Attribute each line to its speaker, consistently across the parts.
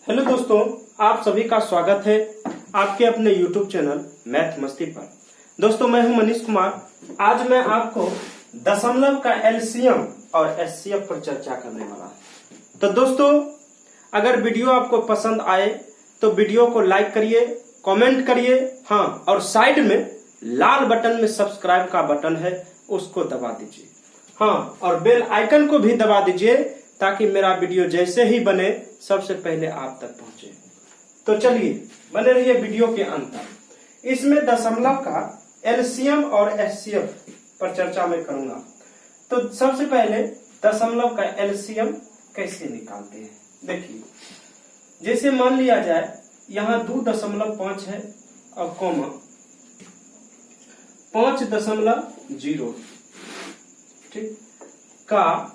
Speaker 1: Hello दोस्तों, आप सभी का स्वागत है आपके अपने YouTube चैनल मैथ मस्ती पर। दोस्तों, मैं हूं मनीष कुमार। आज मैं आपको दशमलव का एलसीएम और एचसीएफ पर चर्चा करने वाला हूं। तो दोस्तों, अगर वीडियो आपको पसंद आए तो वीडियो को लाइक करिए, कमेंट करिए, हाँ, और साइड में लाल बटन में सब्सक्राइब का बटन है, उसको दबा दीजिए, हाँ, और बेल आइकन को भी दबा दीजिए ताकि मेरा वीडियो जैसे ही बने सबसे पहले आप तक पहुंचे। तो चलिए बने रहिए वीडियो के अंत तक। इसमें दशमलव का एलसीएम और एचसीएफ पर चर्चा मैं करूंगा। तो सबसे पहले दशमलव का एलसीएम कैसे निकालते हैं, देखिए। जैसे मान लिया जाए यहाँ 2.5 है और कॉमा 5.0, ठीक, का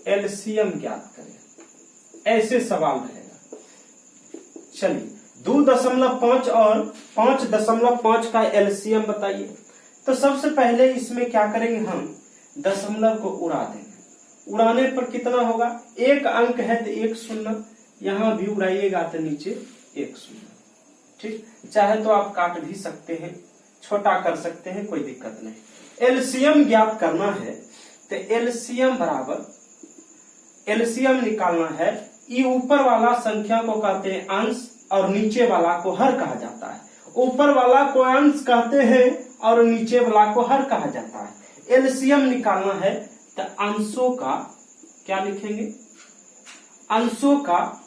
Speaker 1: एलसीएम ज्ञात करें, ऐसे सवाल रहेगा। चलिए 2.5 और 5.5 का एलसीएम बताइए। तो सबसे पहले इसमें क्या करेंगे, हम दशमलव को उड़ा देंगे। उड़ाने पर कितना होगा, एक अंक है तो एक शून्य, यहां भी उड़ाइएगा तो नीचे एक शून्य, ठीक। चाहे तो आप काट भी सकते हैं, छोटा कर सकते हैं, कोई दिक्कत नहीं। एलसीएम ज्ञात करना है तो एलसीएम बराबर, एलसीएम निकालना है, ये ऊपर वाला संख्या को कहते हैं अंश और नीचे वाला को हर कहा जाता है। ऊपर वाला को अंश कहते हैं और नीचे वाला को हर कहा जाता है। एलसीएम निकालना है तो अंशों का क्या लिखेंगे, अंशों का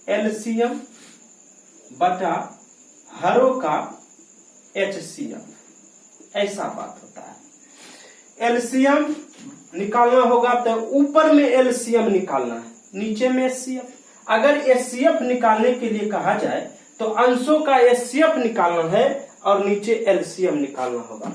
Speaker 1: एलसीएम बटा हरों का एचसीएफ, ऐसा बात होता है। एलसीएम निकालना होगा तो ऊपर में एलसीएम निकालना है, नीचे में एचसीएफ। अगर एचसीएफ निकालने के लिए कहा जाए तो अंशों का एचसीएफ निकालना है और नीचे एलसीएम निकालना होगा।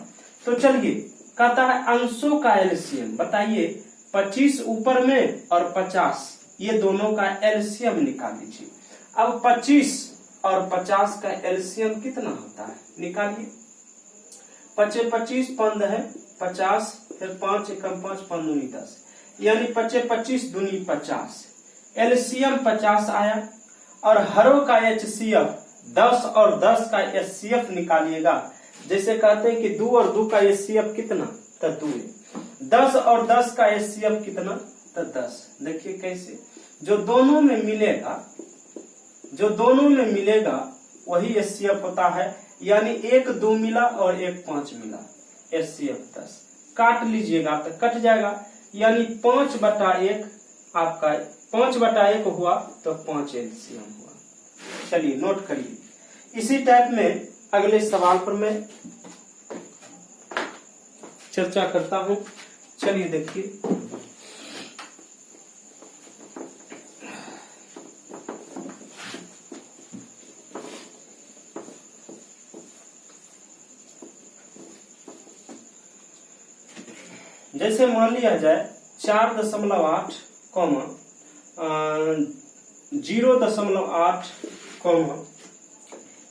Speaker 1: तो चलिए, कहता है अंशों का एलसीएम बताइए, 25 ऊपर में और 50, ये दोनों का एलसीएम निकाल लीजिए। अब 25 और 50 का एलसीएम कितना होता है, निकालिए। 25 पंद है 50, फिर 5 एकम 5, 5 दूनी 10, यानी 25 दूनी 50, एलसीएम 50 आया। और हरों का एचसीएफ 10 और 10 का एचसीएफ निकालिएगा। जैसे कहते हैं कि 2 और 2 का एचसीएफ कितना, तो 2। 10 और 10 का एचसीएफ कितना, तो 10। देखिए कैसे, जो दोनों में मिलेगा वही एचसीएफ होता है, यानी 1 2 मिला और 1 5 मिला, एचसीएफ 10। काट लीजिएगा तो कट जाएगा, यानी 5/1 आपका 5/1 हुआ तो 5 एलसीएम हुआ। चलिए नोट करिए। इसी टाइप में अगले सवाल पर मैं चर्चा करता हूं। चलिए देखिए, जैसे मान लिया जाए 4.8, 0.8,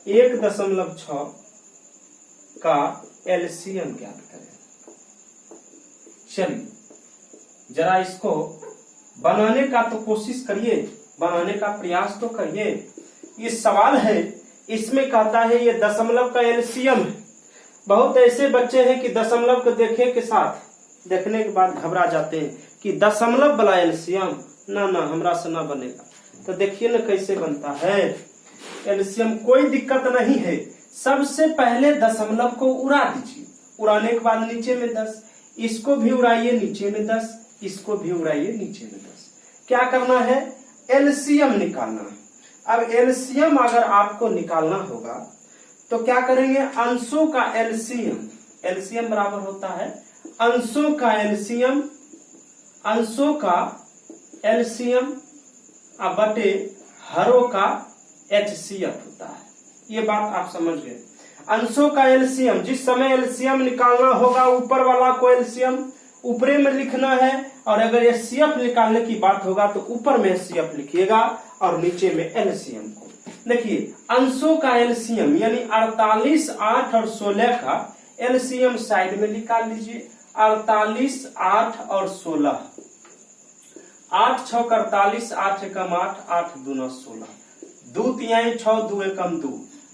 Speaker 1: 1.6 का एलसीएम ज्ञात करें। चलिए जरा इसको बनाने का तो कोशिश करिए, बनाने का प्रयास तो करिए। ये सवाल है, इसमें कहता है ये दशमलव का एलसीएम है। बहुत ऐसे बच्चे हैं कि दशमलव को देखने के बाद घबरा जाते हैं कि दशमलव वाला एलसीएम ना हमरा से ना बनेगा। तो देखिए ना कैसे बनता है एलसीएम, कोई दिक्कत नहीं है। सबसे पहले दशमलव को उड़ा दीजिए, उड़ाने के बाद नीचे में 10, इसको भी उड़ाइए, नीचे में 10, इसको भी उड़ाइए, नीचे में 10। क्या करना है, एलसीएम निकालना है। अब एलसीएम अगर आपको निकालना होगा तो क्या करेंगे, अंशों का एलसीएम, एलसीएम बराबर होता है अंशों का एलसीएम बटे हरों का एचसीएफ होता है। ये बात आप समझ गए। अंशों का एलसीएम, जिस समय एलसीएम निकालना होगा ऊपर वाला को एलसीएम ऊपरे में लिखना है, और अगर एचसीएफ निकालने की बात होगा तो ऊपर में एचसीएफ लिखिएगा और नीचे में एलसीएम को। देखिए अंशों का एलसीएम यानी 48, 8 और 16 का एलसीएम साइड में निकाल लीजिए। 48, 8 और 16 8 6 48, 8 एकम 8, 8 दूना 16, 2 तिहाई 6, 2 एकम 2,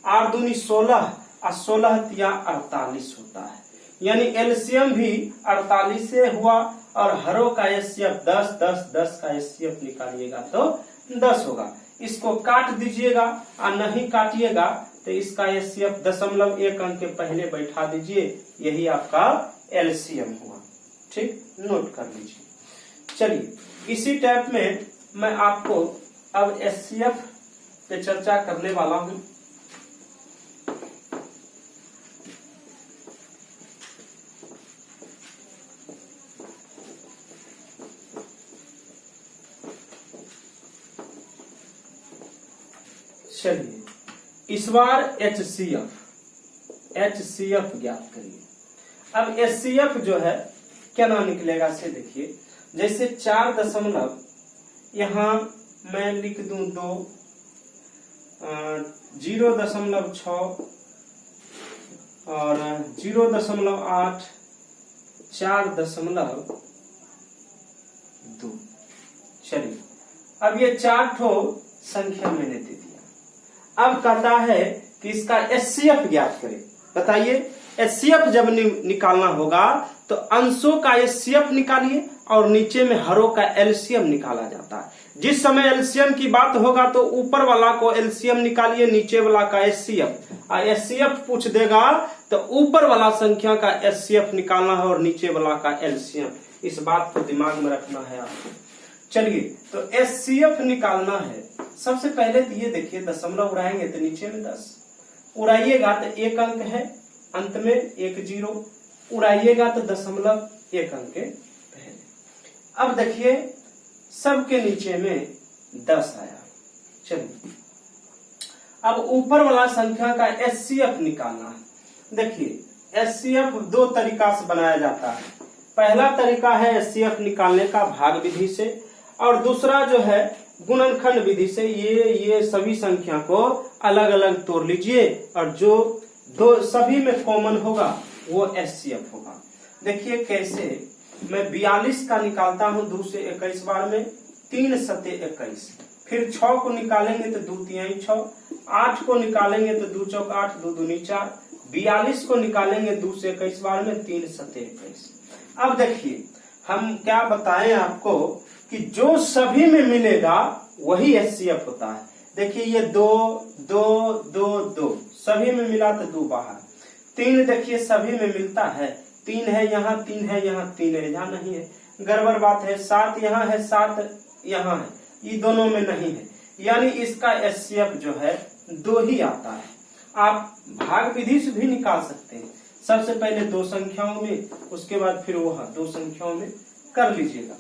Speaker 1: 8 दूनी 16 और 16 तिया 48 होता है। यानी एलसीएम भी 48 से हुआ और हरों का एचसीएफ 10, 10, 10 का एचसीएफ निकालिएगा तो 10 होगा। इसको काट दीजिएगा और नहीं काटिएगा तो इसका एचसीएफ 0.1 अंक के पहले बैठा दीजिए, यही आपका एलसीएम हुआ। ठीक, नोट कर लीजिए। चलिए इसी टाइप में मैं आपको अब एचसीएफ पे चर्चा करने वाला हूं। चलिए इस बार एचसीएफ ज्ञात करिए। अब एचसीएफ जो है क्या ना निकलेगा से देखिए, जैसे 4 दशमलव यहां मैं लिख दूं 2, 0.6 और 0.8, 4.2। चलिए अब ये 4 ठो संख्या मैंने दे दिया। अब कहता है कि इसका एचसीएफ ज्ञात करें। बताइए, एचसीएफ जब निकालना होगा तो अंशों का एचसीएफ निकालिए और नीचे में हरों का एलसीएम निकाला जाता है। जिस समय एलसीएम की बात होगा तो ऊपर वाला को एलसीएम निकालिए, नीचे वाला का एचसीएफ। और एचसीएफ पूछ देगा तो ऊपर वाला संख्या का एचसीएफ निकालना है और नीचे वाला का एलसीएम। इस बात को दिमाग में रखना है आपको। चलिए तो एचसीएफ निकालना है। सबसे पहले तो ये देखिए, दशमलव उड़ाएंगे तो नीचे में 10 उड़ाइएगा तो 1 अंक है, अंत में 1 0 उड़ाइएगा तो 0.1 अंक के पहले। अब देखिए सबके नीचे में 10 आया। चलिए अब ऊपर वाला संख्या का एचसीएफ निकालना है। देखिए एचसीएफ 2 तरीका से बनाया जाता है। पहला तरीका है एचसीएफ निकालने का भाग विधि से, और दूसरा जो है गुणनखंड विधि से। ये सभी संख्या को अलग अलग तोड़ लीजिए और जो दो सभी में कॉमन होगा वो एचसीएफ होगा। देखिए कैसे, मैं 42 का निकालता हूं 2 से 21 बार में, 3 सते 21। फिर 6 को निकालेंगे तो 2 तिहाई 6, 8 को निकालेंगे तो 2 चौक 8, 2 दूनी 4, 42 को निकालेंगे 2 से 21 बार में, 3 सते 21। अब देखिए हम क्या बताएं आपको कि जो सभी में मिलेगा वही एचसीएफ होता है। देखिए ये 2 2 2 2 सभी में मिला तो 2 बाहर। 3 देखिए सभी में मिलता है, 3 है यहाँ, 3 है यहाँ, 3 है यहाँ, नहीं है, गड़बड़ बात है। 7 यहाँ है, 7 यहाँ है, ये दोनों में नहीं है। यानी इसका एचसीएफ जो है 2 ही आता है। आप भाग विधि से भी निकाल सकते हैं। सबसे पहले 2 संख्याओं में, उसके बाद फिर वह 2 संख्याओं में कर लीजिएगा।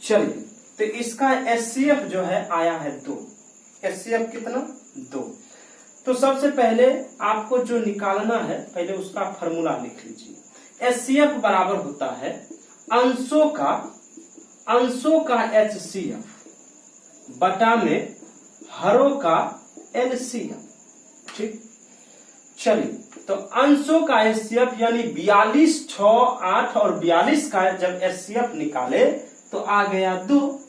Speaker 1: चलिए तो इसका एचसीएफ जो है आया है 2। एचसीएफ कितना? 2। तो सबसे पहले आपको जो निकालना है पहले उसका फॉर्मूला लिख लीजिए। एचसीएफ बराबर होता है अंशों का एचसीएफ बटा में हरों का एलसीएम। ठीक, चलिए तो अंशों का एचसीएफ यानी 42, 6, 8 और 42 का जब एचसीएफ निकाले तो आ गया 2।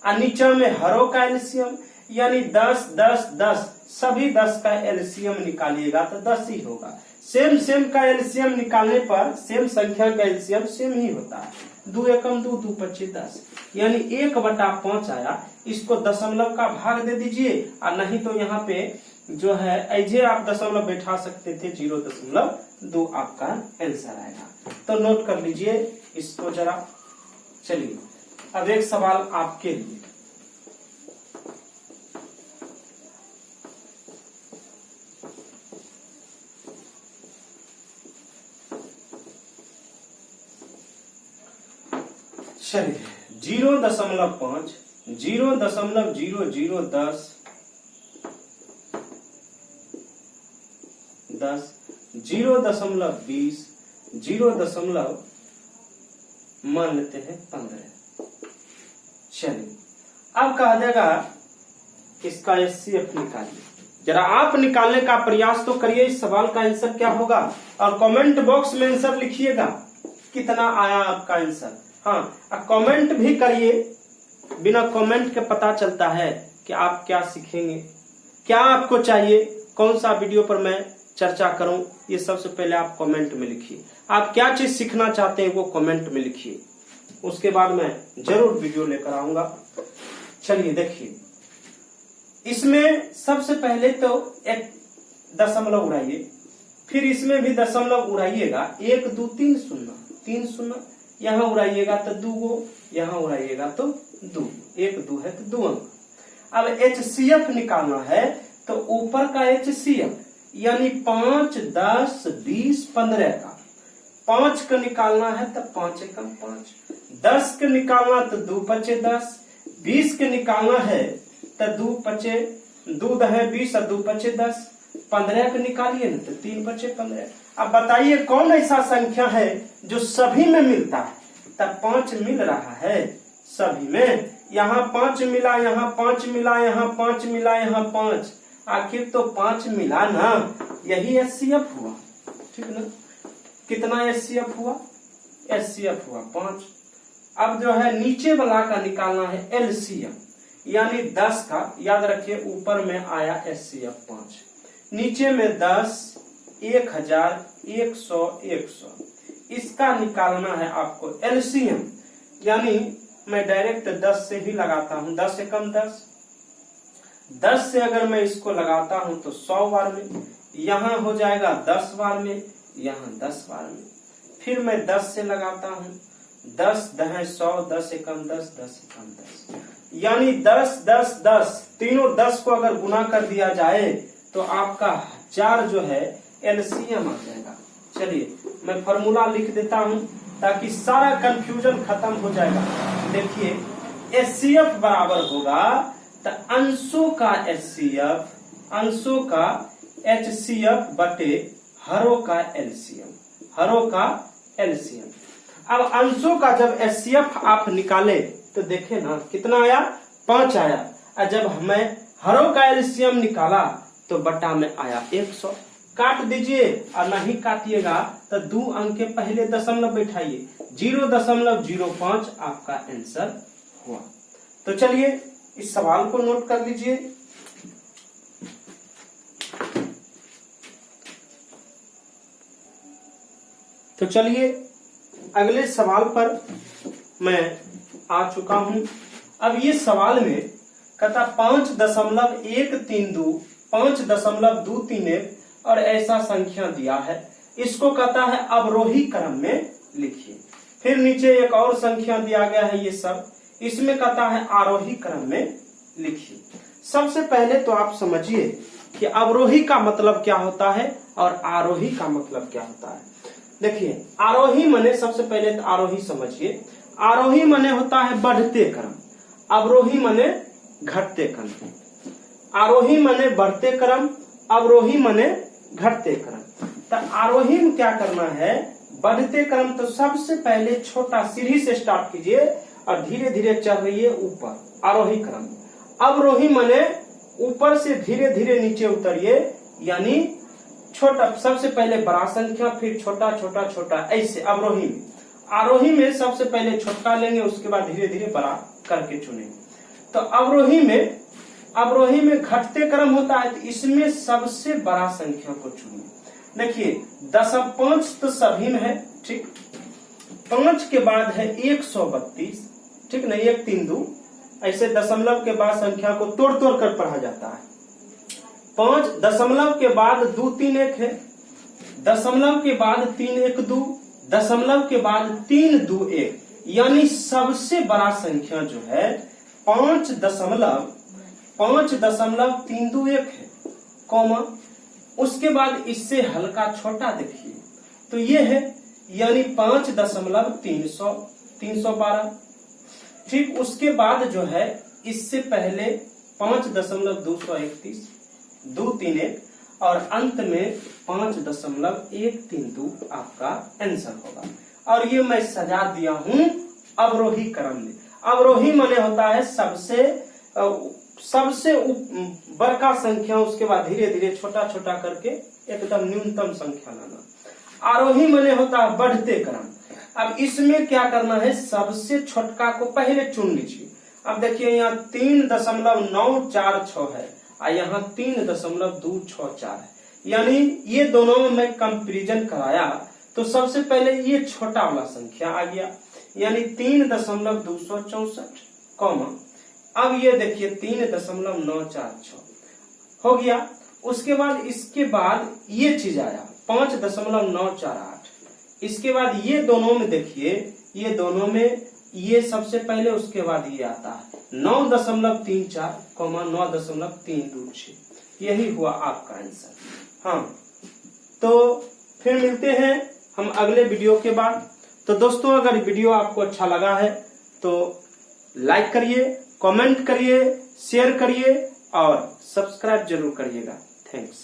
Speaker 1: और नीचे में हरों का एलसीएम यानी 10, 10, 10 सभी 10 का एलसीएम निकालिएगा तो 10 ही होगा। सेम का एलसीएम निकालने पर सेम संख्या का एलसीएम सेम ही होता है। 2 एकम 2, 2 पच्चीस 10 यानी 1/5 आया। इसको दशमलव का भाग दे दीजिए, और नहीं तो यहाँ पे जो है ऐसे आप दशमलव बैठा सकते थे, 0.2 आपका आंसर आएगा। तो नोट कर लीजिए इसको जरा। चलिए अब एक सवाल आपके लिए। चलिए 0.5, 0.0010, 10, 0.20, 0. मान लेते हैं 15। चलिए अब कहा जाएगा इसका एचसीएफ निकालिए। जरा आप निकालने का प्रयास तो करिए। इस सवाल का आंसर क्या होगा, और कमेंट बॉक्स में आंसर लिखिएगा कितना आया आपका आंसर। हाँ, कमेंट भी करिए बिना कमेंट के पता चलता है कि आप क्या सीखेंगे, क्या आपको चाहिए, कौन सा वीडियो पर मैं चर्चा करूं। ये सबसे पहले आप कमेंट में लिखिए। आप क्या चीज सीखना चाहते हैं वो कमेंट में लिखिए, उसके बाद मैं जरूर वीडियो लेकर आऊंगा। चलिए देखिए, इसमें सबसे पहले तो एक दशमलव उड़ाइए, फिर इसमें भी दशमलव उड़ाइएगा। 1 2 3 शून्य, 3 शून्य यहाँ उड़ाइएगा तो 2 गो, यहाँ उड़ाइएगा तो 2, 1 2 है तो 2 अंक। अब HCF निकालना है तो ऊपर का HCF यानी 5 10 20 15 का 5 का निकालना है तो 5 एकम 5, 10 के निकालना तो 2 पचे 10, 20 के निकालना है तो 2 पचे 2 दहे 20 और 2 पचे 10, 15 के निकालिए ना तो 3 पचे 15। अब बताइए कौन ऐसा संख्या है जो सभी में मिलता है? तब 5 मिल रहा है सभी में। यहाँ 5 मिला, यहाँ 5 मिला, यहाँ 5 मिला, यहाँ 5, आखिर तो 5 मिला ना, यही HCF हुआ। ठीक ना? कितना HCF हुआ? HCF हुआ 5। अब जो है नीचे वाला का निकालना है LCM यानी 10 का। याद रखिए ऊपर में आया HCF 5, नीचे में 10 1000 100 100, इसका निकालना है आपको LCM यानी मैं डायरेक्ट 10 से ही लगाता हूं। 10 एकम 10, 10 से अगर मैं इसको लगाता हूं तो 100 बार में, यहाँ हो जाएगा 10 बार में, यहाँ 10 बार में। फिर मैं 10 से लगाता हूं, 10 दहे 100, 10 एकम 10, 10 एकम 10 यानी 10 10 10, तीनों 10 को अगर गुना कर दिया जाए तो आपका 1000 जो है LCM आ जाएगा। चलिए मैं फॉर्मूला लिख देता हूं ताकि सारा कंफ्यूजन खत्म हो जाएगा। देखिए HCF बराबर होगा तो अंशों का HCF, अंशों का HCF बटे हरों का LCM, हरों का LCM। अब अंशों का जब HCF आप निकाले तो देखे ना कितना आया? 5 आया। और जब हमें हरों का LCM निकाला तो बटा में आया 100। काट दीजिए और नहीं काटिएगा तो 2 अंक के पहले दशमलव बैठाइए, 0.05 आपका आंसर हुआ। तो चलिए इस सवाल को नोट कर लीजिए। तो चलिए अगले सवाल पर मैं आ चुका हूं। अब ये सवाल में कहता 5.132 5.231 और ऐसा संख्या दिया है, इसको कहता है अवरोही क्रम में लिखिए। फिर नीचे एक और संख्या दिया गया है, ये सब इसमें कहता है आरोही क्रम में लिखिए। सबसे पहले तो आप समझिए कि अवरोही का मतलब क्या होता है और आरोही का मतलब क्या होता है। देखिए आरोही माने, सबसे पहले तो आरोही समझिए। आरोही माने होता है बढ़ते क्रम, अवरोही माने घटते क्रम। आरोही माने बढ़ते क्रम, अवरोही माने घटते क्रम। तो आरोही में क्या करना है? बढ़ते क्रम तो सबसे पहले छोटा सीढ़ी से स्टार्ट कीजिए और धीरे धीरे चढ़ रहिए ऊपर, आरोही क्रम। अवरोही माने ऊपर से धीरे धीरे नीचे उतरिए, यानी छोटा, सबसे पहले बड़ा संख्या फिर छोटा छोटा छोटा, ऐसे अवरोही में। आरोही में सबसे पहले छोटा लेंगे, उसके बाद धीरे धीरे बड़ा करके चुनेंगे। तो अवरोही में घटते क्रम होता है, तो इसमें सबसे बड़ा संख्या को चुनिए। देखिए 5 तो सभी में है, ठीक। 5 के बाद है 132, ठीक ना, 1 3 2, ऐसे दशमलव के बाद संख्या को तोड़ तोड़ कर पढ़ा जाता है। 5 दशमलव के बाद 2 3 1 है, दशमलव के बाद 3 1 2, दशमलव के बाद 3 2 1, यानी सबसे बड़ा संख्या जो है 5.321 है, कॉमा, उसके बाद इससे हल्का छोटा देखिए तो ये है, यानी 5.312, ठीक। उसके बाद जो है इससे पहले 5.231, 231 और अंत में 5.132 आपका आंसर होगा। और ये मैं सजा दिया हूं अवरोही क्रम में। अवरोही माने होता है सबसे बड़का संख्या, उसके बाद धीरे धीरे छोटा छोटा करके एकदम न्यूनतम संख्या लाना। आरोही माने होता है बढ़ते क्रम। अब इसमें क्या करना है? सबसे छोटका को पहले चुन लीजिए अब देखिए यहाँ 3.946 है और यहाँ 3.264 है, यानी ये दोनों में मैं कंपैरिजन कराया तो सबसे पहले ये छोटा वाला संख्या आ गया, यानी 3.264 कॉमा, अब ये देखिए 3.946 हो गया। उसके बाद इसके बाद ये चीज आया 5.948, इसके बाद ये दोनों में देखिए, ये दोनों में ये सबसे पहले, उसके बाद ये आता है 9.34 कॉमा 9.326, यही हुआ आपका आंसर। हाँ, तो फिर मिलते हैं हम अगले वीडियो के बाद। तो दोस्तों अगर वीडियो आपको अच्छा लगा है तो लाइक करिए, कमेंट करिए, शेयर करिए और सब्सक्राइब जरूर करिएगा। थैंक्स।